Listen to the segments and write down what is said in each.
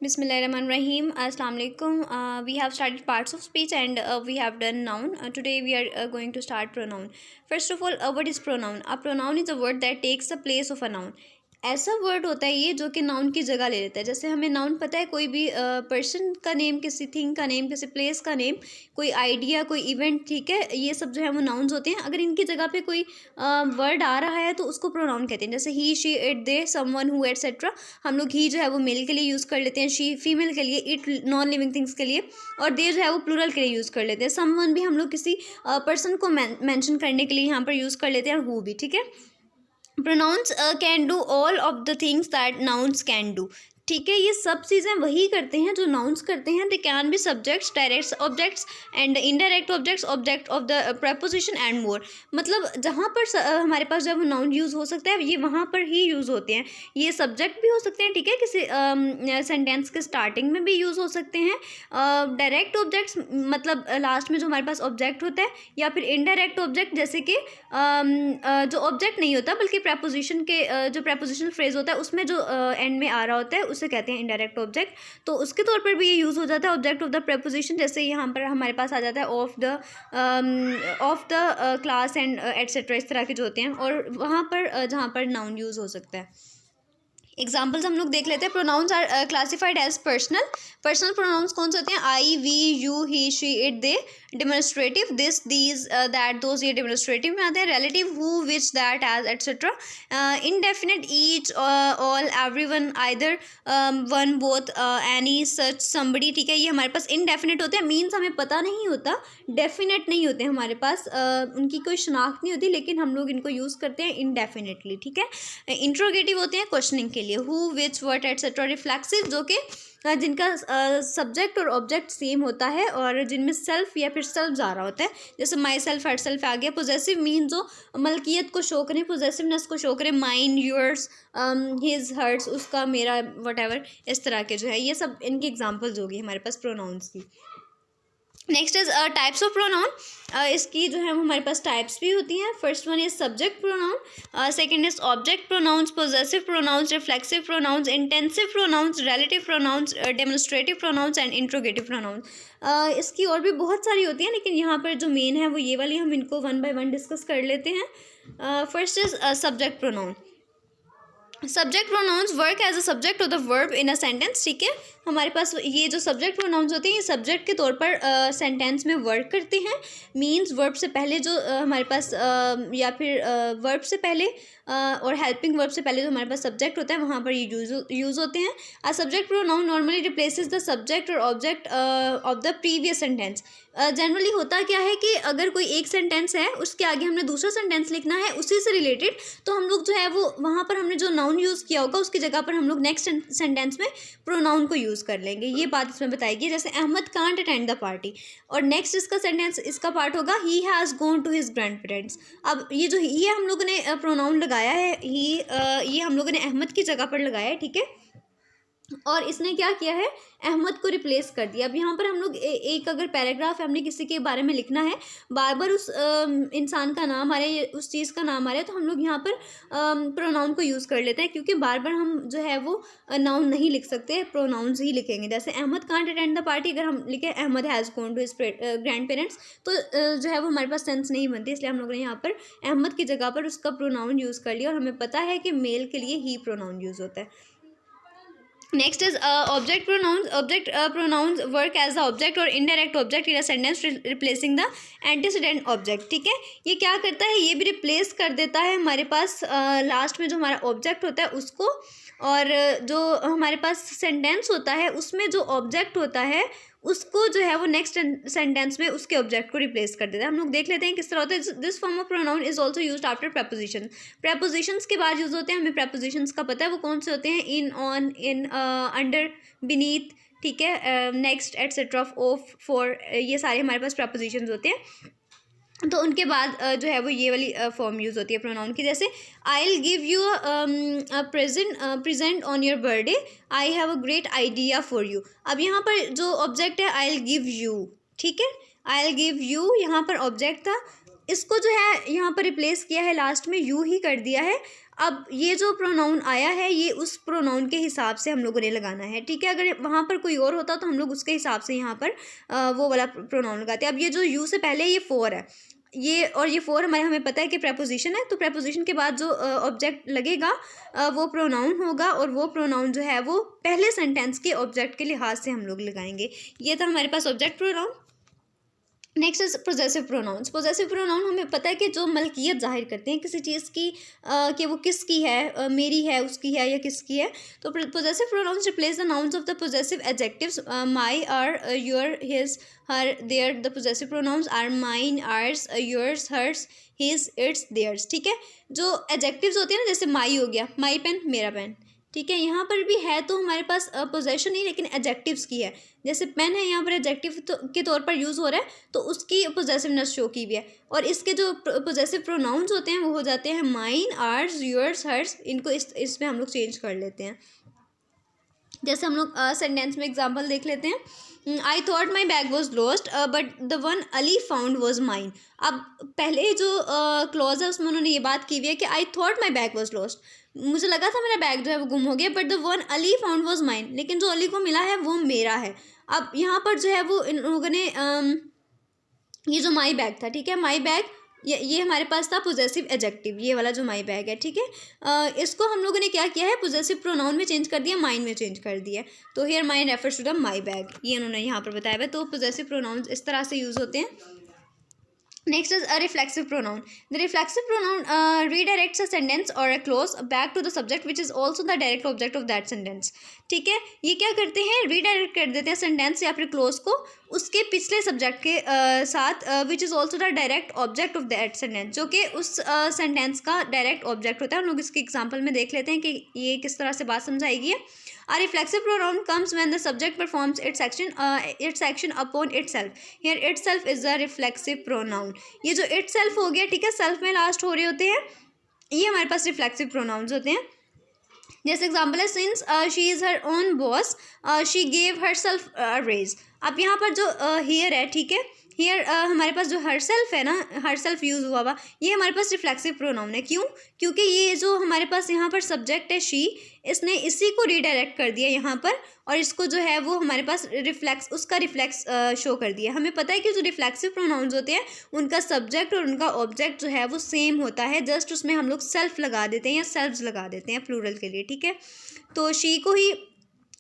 Bismillahirrahmanirrahim. Assalamu alaikum. We have started parts of speech and we have done noun. Today we are going to start pronoun. First of all, what is pronoun? A pronoun is a word that takes the place of a noun. ऐसा word होता है ये जो कि noun की जगह ले लेता है। जैसे हमें नाउन पता है कोई भी पर्सन का नेम, किसी थिंग का नेम, किसी प्लेस का नेम, कोई आइडिया, कोई इवेंट, ठीक है, ये सब जो है वो नाउन्स होते हैं। अगर इनकी जगह पे कोई वर्ड आ रहा है तो उसको प्रोनाउन कहते हैं। जैसे he, she, it, they, someone, who, etcetera. हम लोग ही जो है वो मेल के लिए यूज़ कर लेते हैं, शी फीमेल के लिए, इट नॉन लिविंग थिंग्स के लिए, और दे जो है वो प्लूरल के लिए यूज़ कर लेते हैं। समवन भी हम लोग किसी पर्सन को मेंशन करने के लिए यहाँ पर यूज़ कर लेते हैं, और हु भी, ठीक है। Pronouns can do all of the things that nouns can do, ठीक है। ये सब चीज़ें वही करते हैं जो नाउन्स करते हैं। They can be subjects, direct objects and indirect objects, object of the preposition and more. मतलब जहाँ पर हमारे पास जब नाउन यूज़ हो सकता है ये वहाँ पर ही यूज़ होते हैं। ये सब्जेक्ट भी हो सकते हैं, ठीक है, किसी सेंटेंस के स्टार्टिंग में भी यूज़ हो सकते हैं। डायरेक्ट ऑब्जेक्ट्स मतलब लास्ट में जो हमारे पास ऑब्जेक्ट होता है, या फिर इनडायरेक्ट ऑब्जेक्ट जैसे कि जो ऑब्जेक्ट नहीं होता बल्कि प्रपोजिशन के जो प्रपोजिशनल फ्रेज होता है उसमें जो एंड में आ रहा होता है उसे कहते हैं इनडायरेक्ट ऑब्जेक्ट। तो उसके तौर पर भी ये यूज़ हो जाता है ऑब्जेक्ट ऑफ द प्रपोजिशन। जैसे यहाँ पर हमारे पास आ जाता है of the class and etcetera, इस तरह के जो होते हैं, और वहाँ पर जहाँ पर नाउन यूज़ हो सकता है। एग्जाम्पल्स हम लोग देख लेते हैं। Pronouns are classified as personal. Personal pronouns कौन से होते हैं? I, we, you, he, she, it, they. Demonstrative this, these, that, those, ये डेमोन्स्ट्रेटिव में आते हैं। Relative who, which, that, as, etcetera. Indefinite each, all, everyone, either, one, both, any, such, somebody, ठीक है। ये हमारे पास इनडेफिनिट होते हैं, मीन्स हमें पता नहीं होता, डेफिनेट नहीं होते हमारे पास, उनकी कोई शनाख्त नहीं होती, लेकिन हम लोग इनको यूज़ करते हैं इनडेफिनेटली, ठीक है। इंट्रोगेटिव होते हैं क्वेश्चनिंग के लिए, who, which, what, etcetera. Reflexive जो कि जिनका सब्जेक्ट और ऑब्जेक्ट सेम होता है और जिनमें सेल्फ या फिर सेल्फ जा रहा होता है, जैसे माई सेल्फ, हर सेल्फ आ गया। पोजेसिव मीन जो मलकियत को शो करें, पोजेसिवनेस को शो करें, माइन, योर्स, हिज, हर्ट्स, उसका, मेरा, वट, इस तरह के जो है, ये सब इनकी एग्जाम्पल्स होगी हमारे पास प्रोनाउंस की। Next is types of pronoun. इसकी जो है हमारे पास टाइप्स भी होती हैं। First one is subject pronoun, second is object pronouns, possessive pronouns, reflexive pronouns, intensive pronouns, relative pronouns, demonstrative pronouns and interrogative pronouns. इसकी और भी बहुत सारी होती हैं, लेकिन यहाँ पर जो मेन है वो ये वाली, हम इनको वन बाय वन डिस्कस कर लेते हैं। First is subject pronoun. Subject pronouns work as a subject of the verb in a sentence, ठीक है। हमारे पास ये जो सब्जेक्ट प्रोनाउंस होते हैं ये सब्जेक्ट के तौर पर सेंटेंस में वर्क करते हैं। मीन्स वर्ब से पहले जो हमारे पास या फिर वर्ब से पहले और हेल्पिंग वर्ब से पहले जो हमारे पास सब्जेक्ट होता है वहाँ पर ये यूज़ होते हैं। A subject pronoun normally replaces the subject और object of the previous sentence. Generally होता क्या है कि अगर कोई एक सेंटेंस है उसके आगे हमने दूसरा सेंटेंस लिखना है उसी से रिलेटेड, तो हम लोग जो है वो वहाँ पर हमने जो नाउन यूज़ किया होगा उसकी जगह पर हम लोग नेक्स्ट सेंटेंस में प्रोनाउन को यूज़ कर लेंगे। ये बात इसमें बताएगी। जैसे Ahmed can't attend the party, और नेक्स्ट इसका सेंटेंस, इसका पार्ट होगा he has gone to his grand parents. अब ये जो ही है हम लोगों ने प्रोनाउन लगाया है, ही, ये हम लोगों ने अहमद की जगह पर लगाया है, ठीक है। और इसने क्या किया है, अहमद को रिप्लेस कर दिया। अब यहाँ पर हम लोग एक अगर पैराग्राफ हमने किसी के बारे में लिखना है, बार बार उस इंसान का नाम आ रहा है, उस चीज़ का नाम आ रहा है, तो हम लोग यहाँ पर प्रोनाउन को यूज़ कर लेते हैं, क्योंकि बार बार हम जो है वो नाउन नहीं लिख सकते, प्रोनाउंस ही लिखेंगे। जैसे Ahmed can't attend the party, अगर हम लिखे Ahmed has gone to his grand parents, तो जो है वो हमारे पास सेंस नहीं बनती, इसलिए हम लोग ने यहाँ पर अहमद की जगह पर उसका प्रोनाउन यूज़ कर लिया, और हमें पता है कि मेल के लिए ही प्रोनाउन यूज़ होता है। Next is object pronouns. Object pronouns work as the object और indirect object in a sentence replacing the antecedent object, ठीक है। ये क्या करता है, ये भी रिप्लेस कर देता है हमारे पास लास्ट में जो हमारा ऑब्जेक्ट होता है उसको, और जो हमारे पास सेंटेंस होता है उसमें जो ऑब्जेक्ट होता है उसको जो है वो नेक्स्ट सेंटेंस में उसके ऑब्जेक्ट को रिप्लेस कर देता है। हम लोग देख लेते हैं किस तरह होता है। This form of pronoun is also used after preposition. Propositions के बाद यूज़ होते हैं, हमें प्रपोजिशंस का पता है वो कौन से होते हैं, इन, ऑन, इन, अंडर, बीनीथ, ठीक है, नेक्स्ट, एटसेट्रा, ऑफ, फॉर, ये सारे हमारे पास प्रपोजिशंस होते हैं। तो उनके बाद जो है वो ये वाली फॉर्म यूज़ होती है प्रोनाउन की। जैसे I will give you present on your birthday, I have a great idea for you. अब यहाँ पर जो ऑब्जेक्ट है आई विल गिव यू, ठीक है, आई विल गिव यू, यहाँ पर ऑब्जेक्ट था, इसको जो है यहाँ पर रिप्लेस किया है लास्ट में, यू ही कर दिया है। अब ये जो प्रोनाउन आया है ये उस प्रोनाउन के हिसाब से हम लोगों ने लगाना है, ठीक है। अगर वहाँ पर कोई और होता तो हम लोग उसके हिसाब से यहाँ पर वो वाला प्रोनाउन लगाते हैं। अब ये जो यू से पहले ये फोर है, ये और ये फोर हमें पता है कि प्रेपोजिशन है, तो प्रेपोजिशन के बाद जो ऑब्जेक्ट लगेगा वो प्रोनाउन होगा, और वो प्रोनाउन जो है वो पहले सेंटेंस के ऑब्जेक्ट के लिहाज से हम लोग लगाएंगे। ये था हमारे पास object pronoun. Next is possessive pronouns. Possessive pronoun हमें पता है कि जो मलकियत जाहिर करते हैं किसी चीज़ की, कि वो किसकी है, मेरी है, उसकी है, या किसकी है। तो possessive pronouns replace the nouns of the possessive adjectives my, our, your, his, her, their. The possessive pronouns are mine, ours, yours, hers, his, its, theirs, ठीक है। जो एडजेक्टिव्स होते हैं ना, जैसे माई हो गया, माई पेन, मेरा पेन, ठीक है। यहाँ पर भी है तो हमारे पास पोजेशन नहीं, लेकिन एडजेक्टिव्स की है। जैसे पेन है, यहाँ पर एडजेक्टिव के तौर पर यूज़ हो रहा है, तो उसकी पोजेसिवनेस शो की भी है। और इसके जो पोजेसिव प्रोनाउंस होते हैं वो हो जाते हैं माइन, आर्स, योर्स, हर्स। इनको इसमें हम लोग चेंज कर लेते हैं। जैसे हम लोग सेंटेंस में एग्जांपल देख लेते हैं। I thought my bag was lost but the one Ali found was mine. अब पहले जो क्लॉज है उसमें उन्होंने ये बात की हुई है कि I thought my bag was lost, मुझे लगा था मेरा बैग जो है वो गुम हो गया, but the one Ali found was mine, लेकिन जो अली को मिला है वो मेरा है। अब यहाँ पर जो है वो इन लोगों ने ये जो माई बैग था, ठीक है, माई बैग, ये हमारे पास था पोजेसिव एडजेक्टिव, ये वाला जो माई बैग है, ठीक है। इसको हम लोगों ने क्या किया है, पोजेसिव प्रोनाउन में चेंज कर दिया, माइन में चेंज कर दिया। तो here mine refers to the my bag, ये उन्होंने यहाँ पर बताया है। तो पोजेसिव प्रोनाउन इस तरह से यूज़ होते हैं। Next is a reflexive pronoun. The reflexive pronoun redirects a sentence or a clause back to the subject which is also the direct object of that sentence. ठीक है, ये क्या करते हैं, रीडायरेक्ट कर देते हैं सेंटेंस या फिर क्लोज को उसके पिछले सब्जेक्ट के साथ, which is also the direct object of that sentence, जो कि उस सेंटेंस का डायरेक्ट ऑब्जेक्ट होता है। हम लोग इसके एग्जाम्पल में देख लेते हैं कि ये किस तरह से बात समझाएगी है। A reflexive pronoun comes when the subject performs its action upon itself. Here itself is a reflexive pronoun. ये जो itself हो गया, ठीक है, सेल्फ में लास्ट हो रहे होते हैं, ये हमारे पास रिफ्लेक्सिव प्रोनाउंस होते हैं। जैसे एग्जाम्पल है, since she is her own boss she gave herself raise. अब यहाँ पर जो हियर है, ठीक है, हियर हमारे पास जो हर सेल्फ है ना, हर सेल्फ यूज़ हुआ ये हमारे पास रिफ्लेक्सिव प्रोनाउन है। क्यों? क्योंकि ये जो हमारे पास यहाँ पर सब्जेक्ट है शी, इसने इसी को रीडायरेक्ट कर दिया यहाँ पर, और इसको जो है वो हमारे पास उसका रिफ्लेक्स शो कर दिया। हमें पता है कि जो रिफ्लेक्सिव प्रोनाउंस होते हैं उनका सब्जेक्ट और उनका ऑब्जेक्ट जो है वो सेम होता है, जस्ट उसमें हम लोग सेल्फ लगा देते हैं या सेल्फ्स लगा देते हैं प्लूरल के लिए, ठीक है। तो शी को ही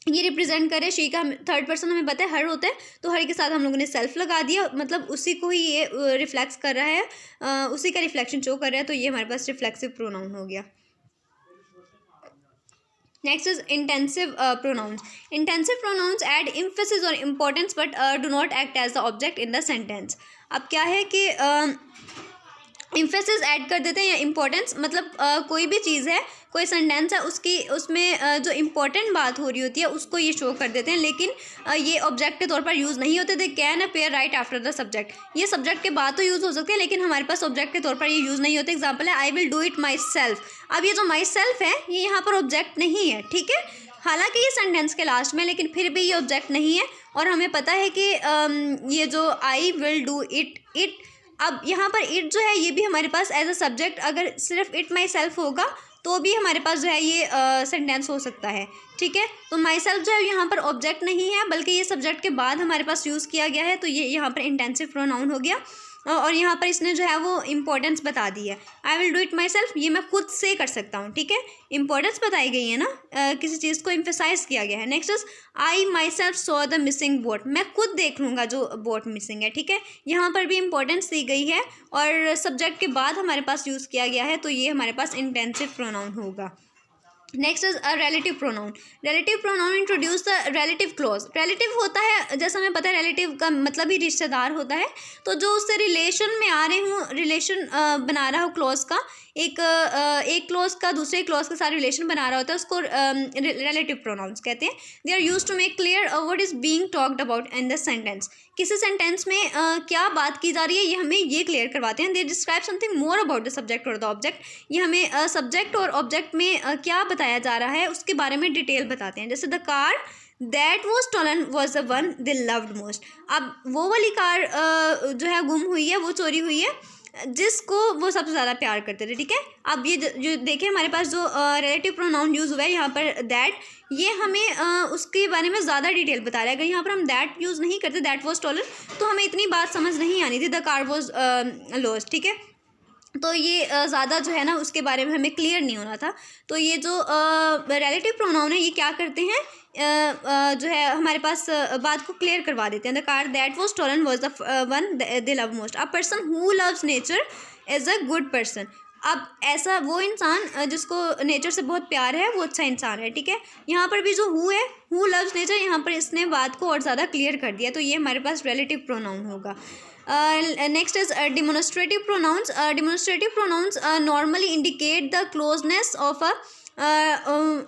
ये रिप्रेजेंट करे, शी का थर्ड पर्सन हमें पता है हर होता है, तो हर के साथ हम लोगों ने सेल्फ लगा दिया, मतलब उसी को ही ये रिफ्लेक्स कर रहा है, उसी का रिफ्लेक्शन शो कर रहा है, तो ये हमारे पास रिफ्लेक्सिव प्रोनाउन हो गया। Next is intensive pronouns. Intensive pronouns add emphasis और importance but do not act as the object in the sentence. अब क्या है कि इम्फेसिस ऐड कर देते हैं या इम्पोर्टेंस, मतलब कोई भी चीज़ है, कोई सेंटेंस है, उसमें जो इम्पोर्टेंट बात हो रही होती है उसको ये शो कर देते हैं, लेकिन ये ऑब्जेक्ट के तौर पर यूज़ नहीं होते। They can appear right after the subject, ये सब्जेक्ट के बाद तो यूज़ हो सकते हैं, लेकिन हमारे पास ऑब्जेक्ट के तौर पर ये यूज़ नहीं होते। एग्जाम्पल है, I will do it my self. अब ये जो माई सेल्फ है ये यहाँ पर ऑब्जेक्ट नहीं है, ठीक है, हालांकि ये सेंटेंस के लास्ट में, लेकिन फिर भी ये ऑब्जेक्ट नहीं है। और हमें पता है कि ये जो आई विल डू इट, अब यहाँ पर इट जो है ये भी हमारे पास एज अ सब्जेक्ट, अगर सिर्फ इट माई सेल्फ होगा तो भी हमारे पास जो है ये सेंटेंस हो सकता है, ठीक है। तो माई सेल्फ जो है यहाँ पर ऑब्जेक्ट नहीं है, बल्कि ये सब्जेक्ट के बाद हमारे पास यूज़ किया गया है, तो ये यहाँ पर इंटेंसिव प्रोनाउन हो गया। और यहाँ पर इसने जो है वो इम्पोर्टेंस बता दी है। I will do it my self, ये मैं खुद से कर सकता हूँ, ठीक है, इंपॉर्टेंस बताई गई है ना, किसी चीज़ को इम्फेसाइज किया गया है। Next is I my self saw the missing boat, मैं खुद देख लूँगा जो बोट मिसिंग है, ठीक है, यहाँ पर भी इंपॉर्टेंस दी गई है और सब्जेक्ट के बाद हमारे पास यूज़ किया गया है, तो ये हमारे पास इंटेंसिव प्रोनाउन होगा। Next is a relative pronoun. Relative pronoun introduce the relative clause. Relative होता है, जैसा हमें पता है रिलेटिव का मतलब ही रिश्तेदार होता है, तो जो उससे रिलेशन में आ रहे हूँ, रिलेशन बना रहा हो क्लॉज का, एक क्लॉज का दूसरे क्लॉज के साथ रिलेशन बना रहा होता है, उसको रिलेटिव प्रोनाउंस कहते हैं। They are used to make clear what is being talked about in the sentence. किसी सेंटेंस में क्या बात की जा रही है ये हमें ये क्लियर करवाते हैं। They describe something more about the subject और द ऑब्जेक्ट, ये हमें सब्जेक्ट और ऑब्जेक्ट में क्या बताया जा रहा है उसके बारे में डिटेल बताते हैं। जैसे the car that was stolen was the one they loved most. अब वो वाली कार जो है गुम हुई है, वो चोरी हुई है, जिसको वो सबसे ज़्यादा प्यार करते थे, ठीक है। अब ये जो देखें हमारे पास जो रिलेटिव प्रोनाउन यूज़ हुआ है यहाँ पर दैट, ये हमें उसके बारे में ज़्यादा डिटेल बता रहा है। अगर यहाँ पर हम दैट यूज़ नहीं करते, दैट वॉज टॉलर, तो हमें इतनी बात समझ नहीं आनी थी, द कार वॉज लॉस्ट, ठीक है। तो ये ज़्यादा जो है ना उसके बारे में हमें क्लियर नहीं होना था। तो ये जो रिलेटिव प्रोनाउन है ये क्या करते हैं, जो है हमारे पास बात को क्लियर करवा देते हैं। The car that was stolen was the one they love most. A person who loves nature is a good person. अब ऐसा वो इंसान जिसको नेचर से बहुत प्यार है, वो अच्छा इंसान है, ठीक है। यहाँ पर भी जो हु है, हु लव्स नेचर, यहाँ पर इसने बात को और ज़्यादा क्लियर कर दिया, तो ये हमारे पास रिलेटिव प्रोनाउन होगा। Next is demonstrative pronouns. Demonstrative pronouns normally indicate the closeness of a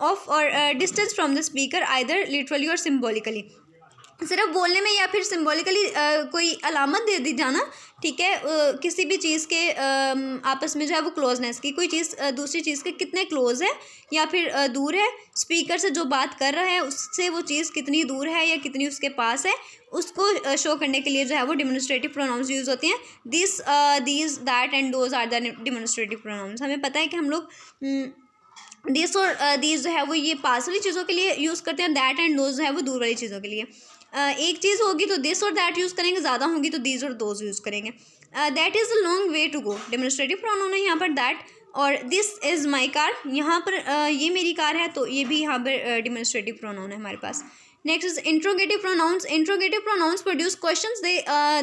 of or distance from the speaker, either literally or symbolically. सिर्फ बोलने में या फिर सिम्बॉलिकली कोई अलामत दे दी जाना, ठीक है, किसी भी चीज़ के आपस में जो है वो क्लोजनेस की, कोई चीज़ दूसरी चीज़ के कितने क्लोज है या फिर दूर है, स्पीकर से जो बात कर रहा है उससे वो चीज़ कितनी दूर है या कितनी उसके पास है, उसको शो करने के लिए जो है वो डिमोन्स्ट्रेटिव प्रोनाउंस यूज़ होते हैं। This these that and those are the demonstrative pronouns. हमें पता है कि हम लोग दिस और दीज जो है वो ये पास वाली चीज़ों के लिए यूज़ करते हैं, दैट एंड दोज जो है वो दूर वाली चीज़ों के लिए। एक चीज़ होगी तो दिस और दैट यूज़ करेंगे, ज़्यादा होगी तो दीज और दोज यूज़ करेंगे। That is a long way to go, demonstrative pronoun है यहाँ पर दैट। और दिस इज़ माई कार, यहाँ पर ये मेरी कार है, तो ये भी यहाँ पर डेमोन्स्ट्रेटिव प्रोनाउन है हमारे पास। Next is interrogative pronouns. Interrogative pronouns produce questions,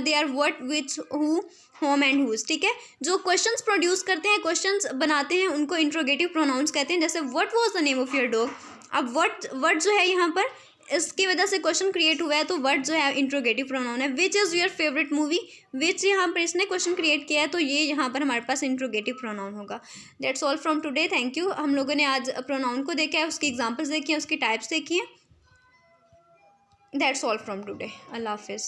they are what, which, who, whom and whose, ठीक है। जो क्वेश्चंस प्रोड्यूस करते हैं, क्वेश्चंस बनाते हैं, उनको इंट्रोगेटिव प्रोनाउंस कहते हैं। जैसे what was the name of your dog. अब व्हाट जो है यहाँ पर इसकी वजह से क्वेश्चन क्रिएट हुआ है, तो व्हाट जो है इंट्रोगेटिव प्रोनाउन है। Which is your favourite movie, which यहाँ पर इसने क्वेश्चन क्रिएट किया है, तो ये यहाँ पर हमारे पास इंट्रोगेटिव प्रोनाउन होगा। That's all from today, thank you. हम लोगों ने आज प्रोनाउन को देखा है, उसकी एग्जाम्पल्स देखी हैं, उसकी टाइप्स देखी हैं। That's all from today. Allah Hafiz.